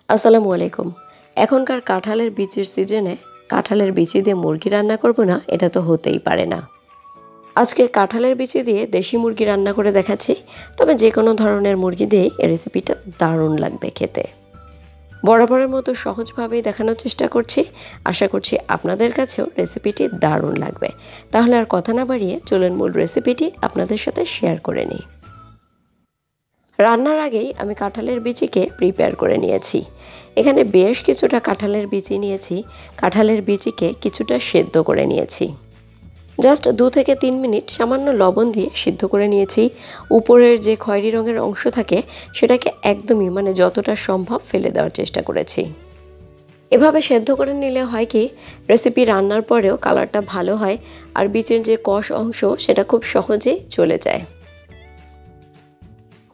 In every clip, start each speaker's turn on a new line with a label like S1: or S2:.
S1: আসসালামু আলাইকুম। এখনকার কাঁঠালের বিচির সিজনে কাঁঠালের বিচি দিয়ে মুরগি রান্না করব না, এটা তো হতেই পারে না। আজকে কাঁঠালের বিচি দিয়ে দেশি মুরগি রান্না করে দেখাচ্ছি। তবে যে কোনো ধরনের মুরগি দিয়েই এই রেসিপিটা দারুণ লাগবে খেতে। বরাবরের মতো সহজভাবেই দেখানোর চেষ্টা করছি। আশা করছি আপনাদের কাছেও রেসিপিটি দারুণ লাগবে। তাহলে আর কথা না বাড়িয়ে চলুন মূল রেসিপিটি আপনাদের সাথে শেয়ার করে নিই। রান্নার আগেই আমি কাঁঠালের বিচিকে প্রিপেয়ার করে নিয়েছি। এখানে বেশ কিছুটা কাঁঠালের বিচি নিয়েছি। কাঁঠালের বিচিকে কিছুটা সেদ্ধ করে নিয়েছি। জাস্ট 2 থেকে 3 মিনিট সামান্য লবণ দিয়ে সিদ্ধ করে নিয়েছি। উপরের যে খয়েরি রঙের অংশ থাকে সেটাকে একদমই যতটা সম্ভব ফেলে দেওয়ার চেষ্টা করেছি। এভাবে সেদ্ধ করে নিলে হয় কি, রেসিপি রান্নার পরেও কালারটা ভালো হয় আর বিচির যে কষ অংশ সেটা খুব সহজেই চলে যায়।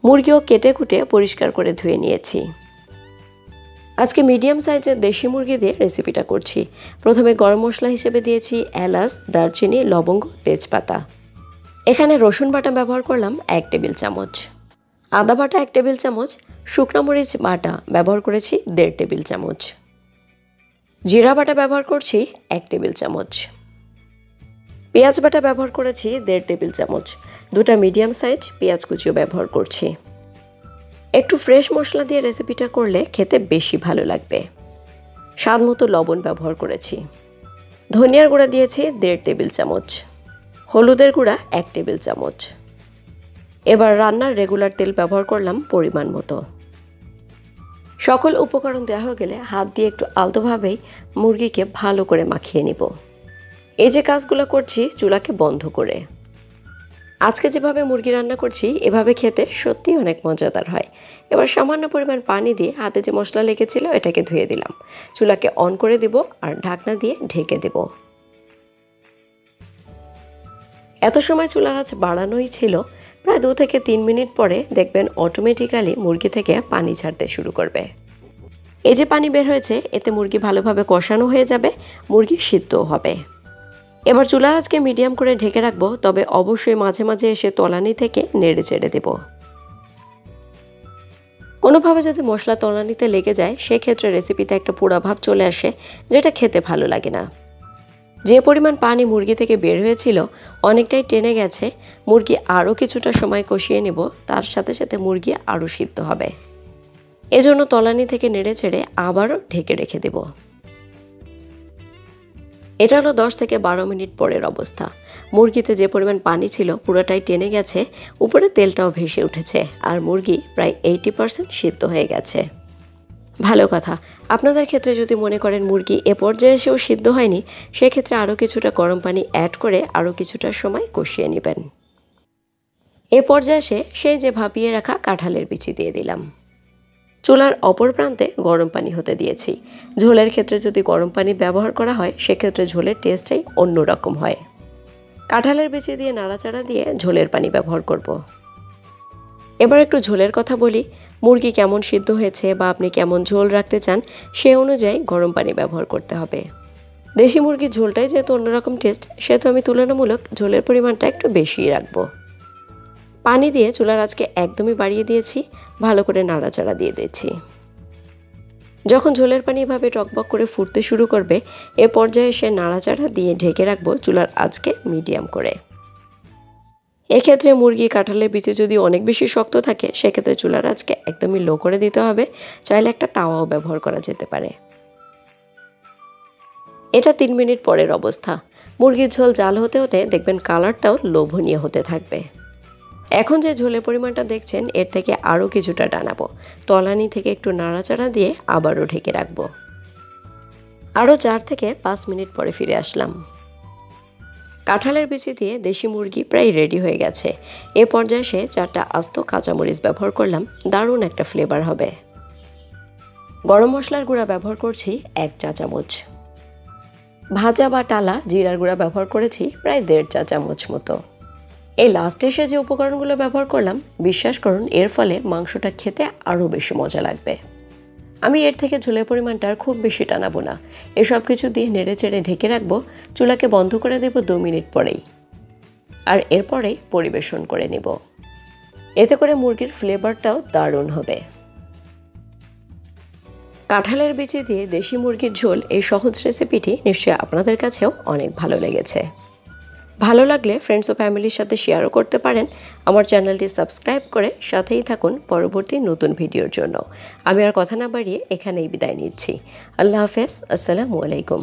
S1: মুরগিও কেটে কুটে পরিষ্কার করে ধুয়ে নিয়েছি। আজকে মিডিয়াম সাইজের দেশি মুরগি দিয়ে রেসিপিটা করছি। প্রথমে গরম মশলা হিসেবে দিয়েছি এলাচ, দারচিনি, লবঙ্গ, তেজপাতা। এখানে রসুন বাটা ব্যবহার করলাম 1 টেবিল চামচ, আদা বাটা 1 টেবিল চামচ, শুকনো মরিচ বাটা ব্যবহার করেছি 1.5 টেবিল চামচ, জিরা বাটা ব্যবহার করছি 1 টেবিল চামচ, পেঁয়াজ বাটা ব্যবহার করেছি 1.5 টেবিল চামচ। 2টা মিডিয়াম সাইজ পেঁয়াজ কুচিও ব্যবহার করছি। একটু ফ্রেশ মশলা দিয়ে রেসিপিটা করলে খেতে বেশি ভালো লাগবে। স্বাদ মতো লবণ ব্যবহার করেছি। ধনিয়ার গুঁড়া দিয়েছি 1.5 টেবিল চামচ, হলুদের গুঁড়া 1 টেবিল চামচ। এবার রান্নার রেগুলার তেল ব্যবহার করলাম পরিমাণ মতো। সকল উপকরণ দেওয়া হয়ে গেলে হাত দিয়ে একটু আলতোভাবেই মুরগিকে ভালো করে মাখিয়ে নিব। এই যে কাজগুলো করছি চুলাকে বন্ধ করে। আজকে যেভাবে মুরগি রান্না করছি এভাবে খেতে সত্যি অনেক মজাদার হয়। এবার সামান্য পরিমাণ পানি দিয়ে হাতে যে মশলা লেগেছিল এটাকে ধুয়ে দিলাম। চুলাকে অন করে দিব আর ঢাকনা দিয়ে ঢেকে দেব। এত সময় চুলার আঁচ বাড়ানোই ছিল। প্রায় 2 থেকে 3 মিনিট পরে দেখবেন অটোমেটিক্যালি মুরগি থেকে পানি ছাড়তে শুরু করবে। এই যে পানি বের হয়েছে এতে মুরগি ভালোভাবে কষানো হয়ে যাবে, মুরগি সিদ্ধও হবে। এবার চুলার আঁচকে মিডিয়াম করে ঢেকে রাখবো, তবে অবশ্যই মাঝে মাঝে এসে তলানি থেকে নেড়ে চেড়ে দেব। কোনোভাবে যদি মশলা তলানিতে লেগে যায় সেক্ষেত্রে রেসিপিতে একটা পোড়া ভাব চলে আসে, যেটা খেতে ভালো লাগে না। যে পরিমাণ পানি মুরগি থেকে বের হয়েছিল অনেকটাই টেনে গেছে। মুরগি আরও কিছুটা সময় কষিয়ে নেব, তার সাথে সাথে মুরগি আরও সিদ্ধ হবে। এজন্য তলানি থেকে নেড়ে চেড়ে আবারও ঢেকে রেখে দেব। এটা হলো 10 থেকে 12 মিনিট পরের অবস্থা। মুরগিতে যে পরিমাণ পানি ছিল পুরোটাই টেনে গেছে, উপরে তেলটাও ভেসে উঠেছে আর মুরগি প্রায় 80% সিদ্ধ হয়ে গেছে। ভালো কথা, আপনাদের ক্ষেত্রে যদি মনে করেন মুরগি এ পর্যায়ে এসেও সিদ্ধ হয়নি, সেক্ষেত্রে আরও কিছুটা গরম পানি অ্যাড করে আরও কিছুটা সময় কষিয়ে নেবেন। এ পর্যায়ে এসে সেই যে ভাপিয়ে রাখা কাঁঠালের বিচি দিয়ে দিলাম। চুলার অপর প্রান্তে গরম পানি হতে দিয়েছি। ঝোলের ক্ষেত্রে যদি গরম পানি ব্যবহার করা হয় সেক্ষেত্রে ঝোলের টেস্টটাই অন্যরকম হয়। কাঁঠালের বিচি দিয়ে নাড়াচাড়া দিয়ে ঝোলের পানি ব্যবহার করব। এবার একটু ঝোলের কথা বলি। মুরগি কেমন সিদ্ধ হয়েছে বা আপনি কেমন ঝোল রাখতে চান সে অনুযায়ী গরম পানি ব্যবহার করতে হবে। দেশি মুরগির ঝোলটাই যেহেতু অন্যরকম টেস্ট, সেহেতু আমি তুলনামূলক ঝোলের পরিমাণটা একটু বেশিই রাখবো। পানি দিয়ে চুলার আঁচকে একদমই বাড়িয়ে দিয়েছি, ভালো করে নাড়াচাড়া দিয়ে দিয়েছি। যখন ঝোলের পানি এভাবে টকবক করে ফুটতে শুরু করবে এ পর্যায়ে এসে নাড়াচাড়া দিয়ে ঢেকে রাখবো চুলার আঁচকে মিডিয়াম করে। এক্ষেত্রে মুরগি কাঁঠালের বিচি যদি অনেক বেশি শক্ত থাকে সেক্ষেত্রে চুলার আঁচকে একদমই লো করে দিতে হবে। চাইলে একটা তাওয়াও ব্যবহার করা যেতে পারে। এটা 3 মিনিট পরের অবস্থা। মুরগির ঝোল জাল হতে হতে দেখবেন কালারটাও লোভনীয় হতে থাকবে। এখন যে ঝোলের পরিমাণটা দেখছেন এর থেকে আরও কিছুটা টানাবো। তলানি থেকে একটু নাড়াচাড়া দিয়ে আবারও ঢেকে রাখবো। আরও 4 থেকে 5 মিনিট পরে ফিরে আসলাম। কাঁঠালের বিচি দিয়ে দেশি মুরগি প্রায় রেডি হয়ে গেছে। এ পর্যায়ে এসে 4টা আস্ত কাঁচামরিচ ব্যবহার করলাম, দারুণ একটা ফ্লেভার হবে। গরম মশলার গুঁড়া ব্যবহার করছি 1 চা চামচ। ভাজা বা টালা জিরার গুঁড়া ব্যবহার করেছি প্রায় 1.5 চা চামচ মতো। এই লাস্টে এসে যে উপকরণগুলো ব্যবহার করলাম বিশ্বাস করুন এর ফলে মাংসটা খেতে আরও বেশি মজা লাগবে। আমি এর থেকে ঝোলের পরিমাণটা আর খুব বেশি টানাবো না। এসব কিছু দিয়ে নেড়ে চেড়ে ঢেকে রাখবো। চুলাকে বন্ধ করে দেব 2 মিনিট পরেই। আর এরপরেই পরিবেশন করে নেব। এতে করে মুরগির ফ্লেভারটাও দারুণ হবে। কাঁঠালের বিচি দিয়ে দেশি মুরগির ঝোল এই সহজ রেসিপিটি নিশ্চয়ই আপনাদের কাছেও অনেক ভালো লেগেছে। ভালো লাগলে ফ্রেন্ডস ও ফ্যামিলির সাথে শেয়ারও করতে পারেন। আমার চ্যানেলটি সাবস্ক্রাইব করে সাথেই থাকুন পরবর্তী নতুন ভিডিওর জন্য। আমি আর কথা না বাড়িয়ে এখানেই বিদায় নিচ্ছি। আল্লাহ হাফেজ। আসসালামু আলাইকুম।